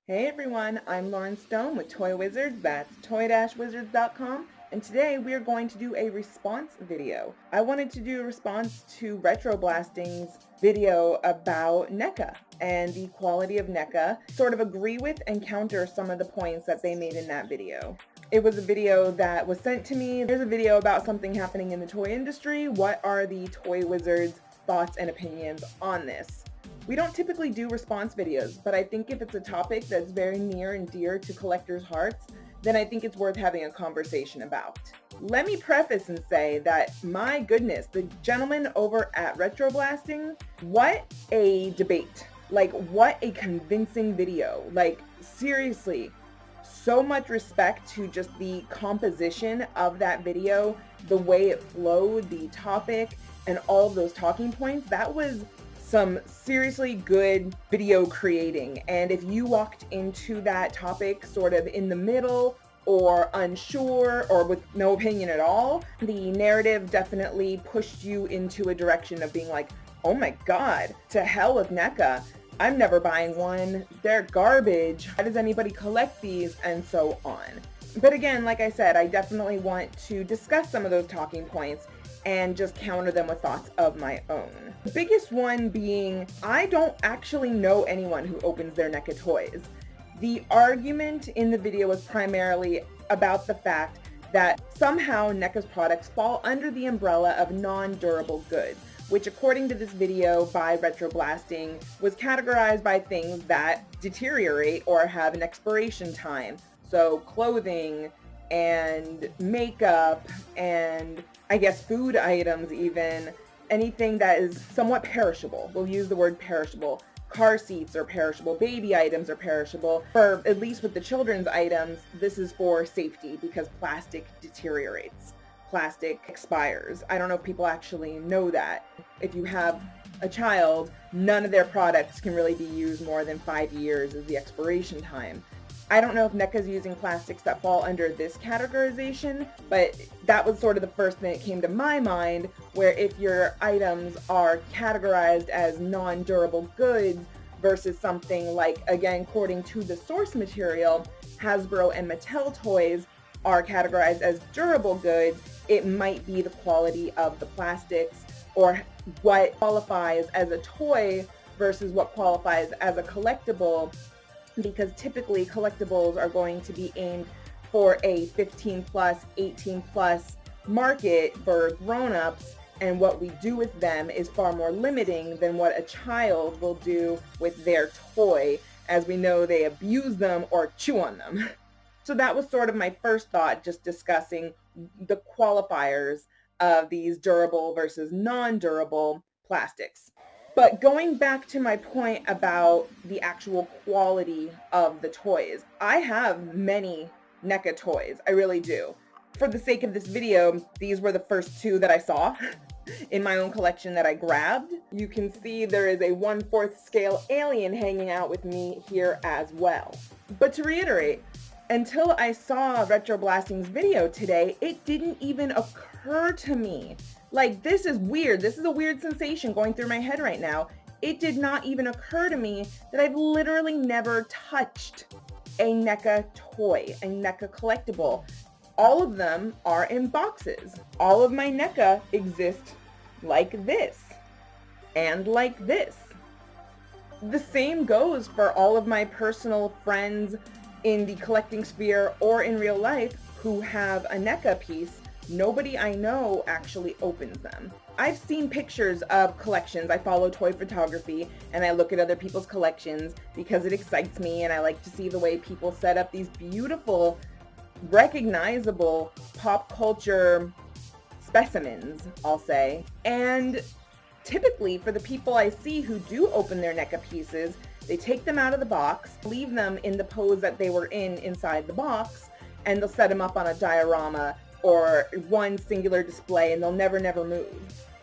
Hey everyone, I'm Lauren Stone with Toy Wizards, that's toy-wizards.com, and today we are going to do a response video. I wanted to do a response to RetroBlasting's video about NECA and the quality of NECA, sort of agree with and counter some of the points that they made in that video. It was a video that was sent to me. There's a video about something happening in the toy industry. What are the Toy Wizards' thoughts and opinions on this? We don't typically do response videos, but I think if it's a topic that's very near and dear to collectors' hearts, then I think it's worth having a conversation about. Let me preface and say that, my goodness, the gentleman over at RetroBlasting, what a debate. Like, what a convincing video. Like, seriously, so much respect to just the composition of that video, the way it flowed, the topic, and all of those talking points. That was some seriously good video creating, and if you walked into that topic sort of in the middle or unsure or with no opinion at all, the narrative definitely pushed you into a direction of being like, oh my god, to hell with NECA, I'm never buying one, they're garbage, why does anybody collect these, and so on. But again, like I said, I definitely want to discuss some of those talking points and just counter them with thoughts of my own. The biggest one being, I don't actually know anyone who opens their NECA toys. The argument in the video was primarily about the fact that somehow NECA's products fall under the umbrella of non-durable goods, which according to this video by RetroBlasting was categorized by things that deteriorate or have an expiration time. So clothing and makeup and I guess food items, even anything that is somewhat perishable. We'll use the word perishable. Car seats are perishable, baby items are perishable. For at least with the children's items, this is for safety because plastic deteriorates. Plastic expires. I don't know if people actually know that. If you have a child, none of their products can really be used more than 5 years as the expiration time. I don't know if NECA is using plastics that fall under this categorization, but that was sort of the first thing that came to my mind, where if your items are categorized as non-durable goods versus something like, again, according to the source material, Hasbro and Mattel toys are categorized as durable goods, it might be the quality of the plastics or what qualifies as a toy versus what qualifies as a collectible, because typically collectibles are going to be aimed for a 15 plus, 18 plus market for grown-ups, and what we do with them is far more limiting than what a child will do with their toy, as we know they abuse them or chew on them. So that was sort of my first thought, just discussing the qualifiers of these durable versus non-durable plastics. But going back to my point about the actual quality of the toys, I have many NECA toys, I really do. For the sake of this video, these were the first two that I saw in my own collection that I grabbed. You can see there is a 1/4 scale alien hanging out with me here as well. But to reiterate, until I saw RetroBlasting's video today, it didn't even occur to me. Like, this is weird. This is a weird sensation going through my head right now. It did not even occur to me that I've literally never touched a NECA toy, a NECA collectible. All of them are in boxes. All of my NECA exist like this and like this. The same goes for all of my personal friends in the collecting sphere or in real life who have a NECA piece. Nobody I know actually opens them. I've seen pictures of collections. I follow toy photography and I look at other people's collections because it excites me, and I like to see the way people set up these beautiful, recognizable pop culture specimens, I'll say. And typically for the people I see who do open their NECA pieces, they take them out of the box, leave them in the pose that they were in inside the box, and they'll set them up on a diorama or one singular display, and they'll never move.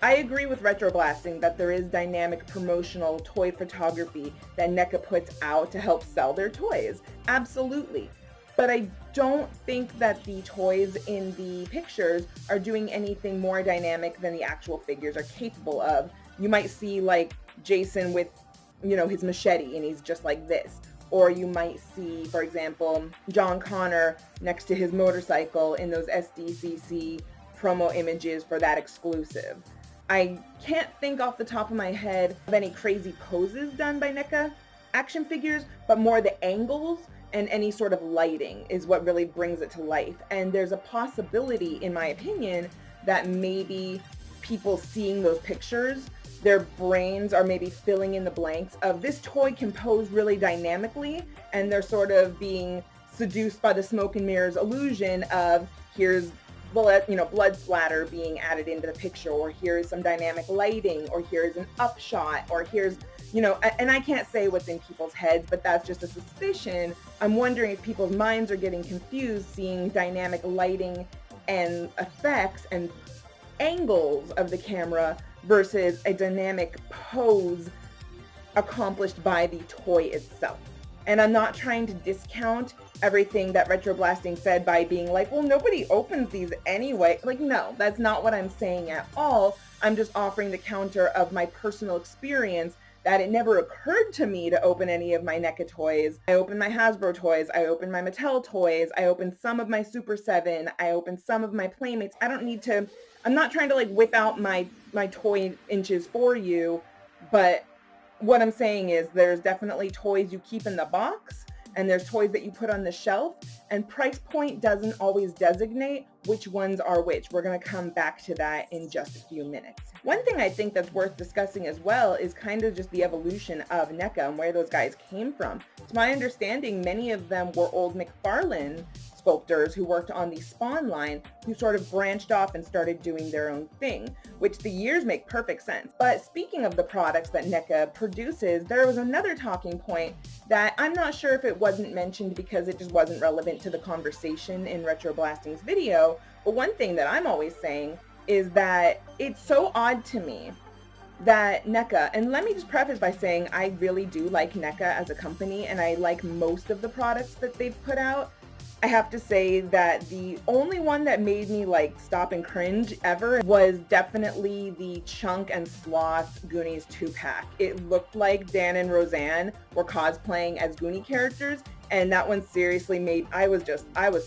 I agree with RetroBlasting that there is dynamic promotional toy photography that NECA puts out to help sell their toys. Absolutely. But I don't think that the toys in the pictures are doing anything more dynamic than the actual figures are capable of. You might see like Jason with, you know, his machete and he's just like this. Or you might see, for example, John Connor next to his motorcycle in those SDCC promo images for that exclusive. I can't think off the top of my head of any crazy poses done by NECA action figures, but more the angles and any sort of lighting is what really brings it to life. And there's a possibility, in my opinion, that maybe people seeing those pictures, their brains are maybe filling in the blanks of this toy can pose really dynamically, and they're sort of being seduced by the smoke and mirrors illusion of here's blood, you know, blood splatter being added into the picture, or here's some dynamic lighting, or here's an upshot, or here's, you know, and I can't say what's in people's heads, but that's just a suspicion. I'm wondering if people's minds are getting confused seeing dynamic lighting and effects and angles of the camera versus a dynamic pose accomplished by the toy itself. And I'm not trying to discount everything that RetroBlasting said by being like, well, nobody opens these anyway. Like, no, that's not what I'm saying at all. I'm just offering the counter of my personal experience that it never occurred to me to open any of my NECA toys. I opened my Hasbro toys, I opened my Mattel toys, I opened some of my Super 7, I opened some of my Playmates. I don't need to, I'm not trying to like whip out my toy inches for you, but what I'm saying is there's definitely toys you keep in the box, and there's toys that you put on the shelf, and price point doesn't always designate which ones are which. We're going to come back to that in just a few minutes. One thing I think that's worth discussing as well is kind of just the evolution of NECA and where those guys came from. To my understanding, many of them were old McFarlane sculptors who worked on the Spawn line, who sort of branched off and started doing their own thing, which the years make perfect sense. But speaking of the products that NECA produces, there was another talking point that I'm not sure if it wasn't mentioned because it just wasn't relevant to the conversation in RetroBlasting's video, but one thing that I'm always saying is that it's so odd to me that NECA, and let me just preface by saying I really do like NECA as a company, and I like most of the products that they've put out. I have to say that the only one that made me like stop and cringe ever was definitely the Chunk and Sloth Goonies 2-pack. It looked like Dan and Roseanne were cosplaying as Goonie characters, and that one seriously made, I was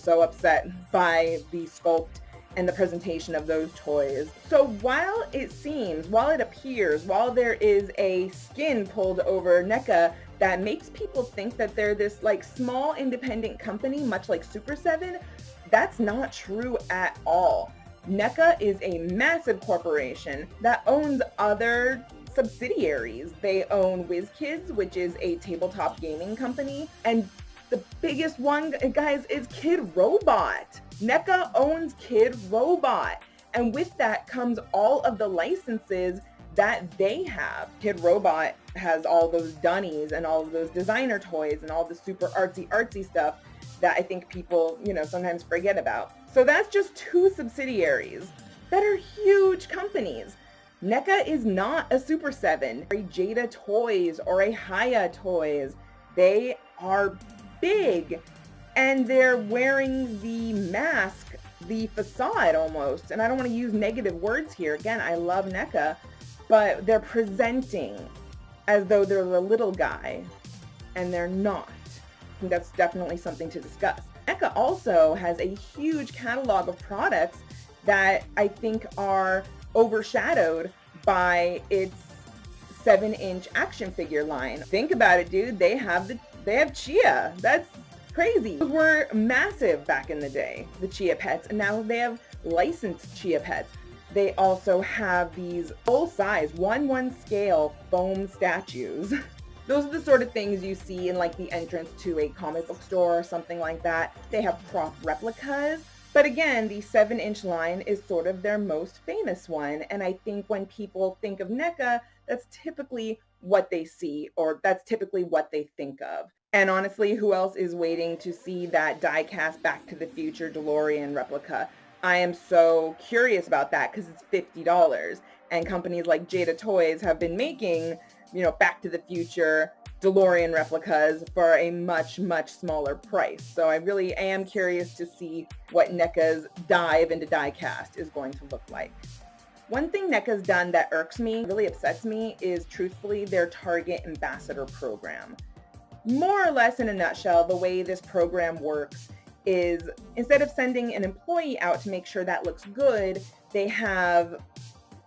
so upset by the sculpt and the presentation of those toys. So while it appears, while there is a skin pulled over NECA that makes people think that they're this like small independent company, much like Super 7, that's not true at all. NECA is a massive corporation that owns other subsidiaries. They own WizKids, which is a tabletop gaming company, and the biggest one, guys, is Kid Robot. NECA owns Kid Robot, and with that comes all of the licenses that they have. Kid Robot has all those Dunnies and all of those designer toys and all the super artsy stuff that I think people, you know, sometimes forget about. So that's just two subsidiaries that are huge companies. NECA is not a Super 7, or a Jada Toys, or a Haya Toys. They are big, and they're wearing the mask, the facade almost. And I don't want to use negative words here. Again, I love NECA, but they're presenting as though they're the little guy, and they're not. I think that's definitely something to discuss. NECA also has a huge catalog of products that I think are overshadowed by its 7-inch action figure line. Think about it, dude. They have Chia. That's crazy. Those were massive back in the day, the Chia pets, and now they have licensed Chia pets. They also have these full-size 1/1 scale foam statues. Those are the sort of things you see in like the entrance to a comic book store or something like that. They have prop replicas, but again, the 7-inch line is sort of their most famous one, and I think when people think of NECA, that's typically what they see, or that's typically what they think of. And honestly, who else is waiting to see that die-cast Back to the Future DeLorean replica? I am so curious about that because it's $50, and companies like Jada Toys have been making, you know, Back to the Future DeLorean replicas for a much, much smaller price. So I really am curious to see what NECA's dive into die-cast is going to look like. One thing NECA's done that irks me, really upsets me, is truthfully their Target Ambassador program. More or less in a nutshell, the way this program works is instead of sending an employee out to make sure that looks good, they have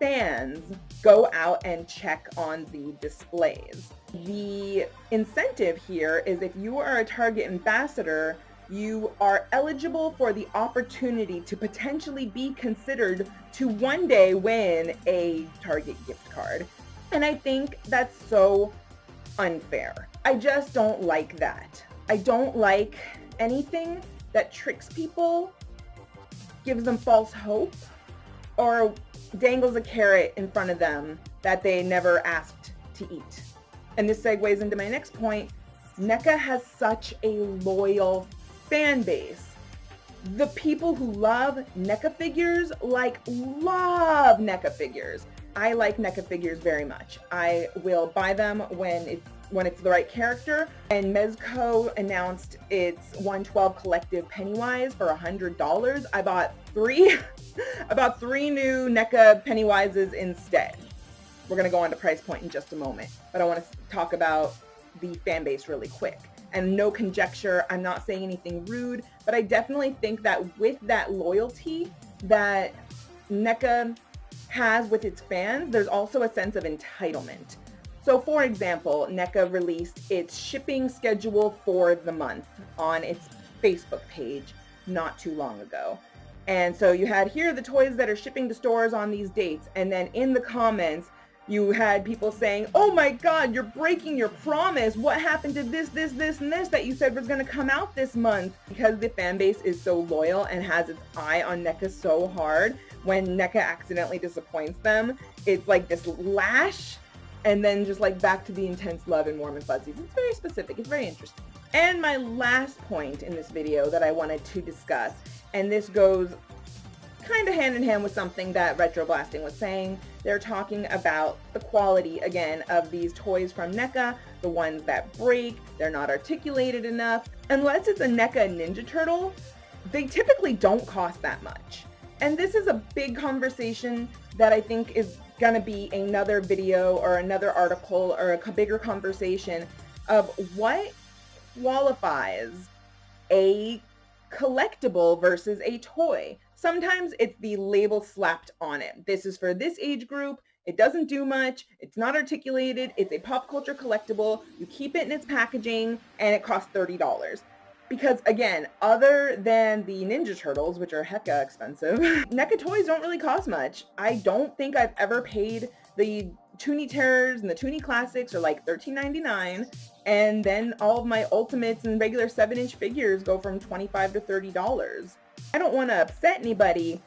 fans go out and check on the displays. The incentive here is if you are a Target ambassador, you are eligible for the opportunity to potentially be considered to one day win a Target gift card. And I think that's so unfair. I just don't like that. I don't like anything that tricks people, gives them false hope, or dangles a carrot in front of them that they never asked to eat. And this segues into my next point. NECA has such a loyal fan base. The people who love NECA figures love NECA figures. I like NECA figures very much. I will buy them when it's the right character. And Mezco announced its 112 collective Pennywise for $100. I bought three new NECA Pennywises instead. We're going to go on to price point in just a moment, but I want to talk about the fan base really quick. And no conjecture, I'm not saying anything rude, but I definitely think that with that loyalty that NECA has with its fans, there's also a sense of entitlement. So for example, NECA released its shipping schedule for the month on its Facebook page not too long ago. And so you had here the toys that are shipping to stores on these dates, and then in the comments you had people saying, oh my god, you're breaking your promise. What happened to this, and this that you said was going to come out this month? Because the fan base is so loyal and has its eye on NECA so hard, when NECA accidentally disappoints them, it's like this lash, and then just like back to the intense love and warm and fuzzies. It's very specific. It's very interesting. And my last point in this video that I wanted to discuss, and this goes kind of hand in hand with something that RetroBlasting was saying. They're talking about the quality, again, of these toys from NECA, the ones that break, they're not articulated enough. Unless it's a NECA Ninja Turtle, they typically don't cost that much. And this is a big conversation that I think is gonna be another video or another article or a bigger conversation of what qualifies a collectible versus a toy. Sometimes it's the label slapped on it. This is for this age group. It doesn't do much. It's not articulated. It's a pop culture collectible. You keep it in its packaging and it costs $30. Because again, other than the Ninja Turtles, which are hecka expensive, NECA toys don't really cost much. I don't think I've ever paid the Toonie Terrors and the Toonie Classics are like $13.99. And then all of my Ultimates and regular 7-inch figures go from $25 to $30. I don't want to upset anybody,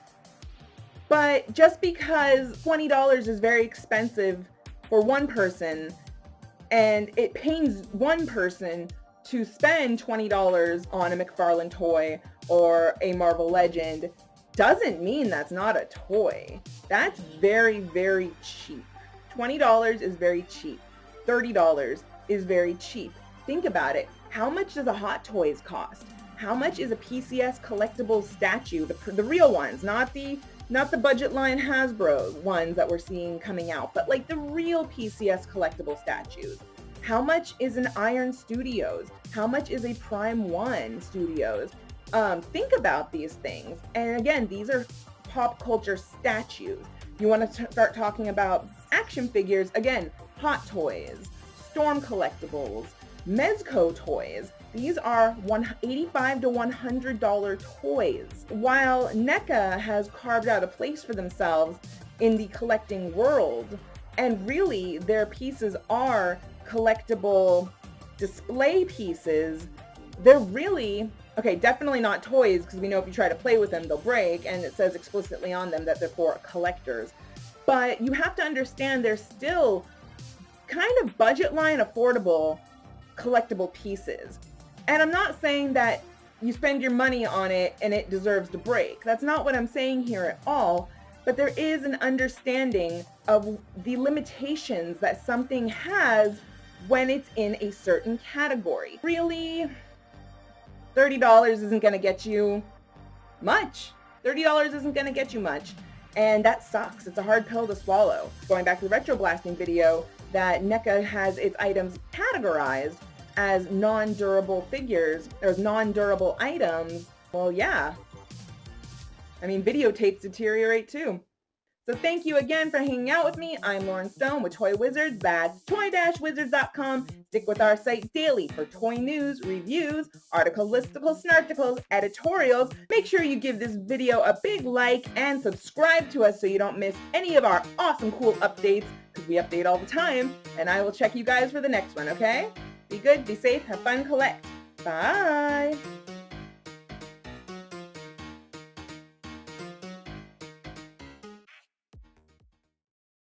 but just because $20 is very expensive for one person, and it pains one person to spend $20 on a McFarlane toy or a Marvel Legend, doesn't mean that's not a toy. That's very, very cheap. $20 is very cheap. $30 is very cheap. Think about it. How much does a Hot Toys cost? How much is a PCS collectible statue? The real ones, not the budget line Hasbro ones that we're seeing coming out, but like the real PCS collectible statues. How much is an Iron Studios? How much is a Prime 1 Studios? Think about these things. And again, these are pop culture statues. You want to start talking about action figures, again, Hot Toys, Storm Collectibles, Mezco toys. These are $85 to $100 toys. While NECA has carved out a place for themselves in the collecting world, and really their pieces are collectible display pieces, they're really, okay, definitely not toys, because we know if you try to play with them, they'll break, and it says explicitly on them that they're for collectors. But you have to understand they're still kind of budget line affordable collectible pieces. And I'm not saying that you spend your money on it and it deserves to break. That's not what I'm saying here at all. But there is an understanding of the limitations that something has when it's in a certain category. Really, $30 isn't going to get you much. $30 isn't going to get you much. And that sucks. It's a hard pill to swallow. Going back to the RetroBlasting video, that NECA has its items categorized as non-durable figures, or as non-durable items. Well, yeah. I mean, videotapes deteriorate too. So thank you again for hanging out with me. I'm Lauren Stone with Toy Wizards. That's toy-wizards.com. Stick with our site daily for toy news, reviews, article listicles, snarticles, editorials. Make sure you give this video a big like and subscribe to us so you don't miss any of our awesome cool updates, because we update all the time. And I will check you guys for the next one, okay? Be good, be safe, have fun, collect. Bye!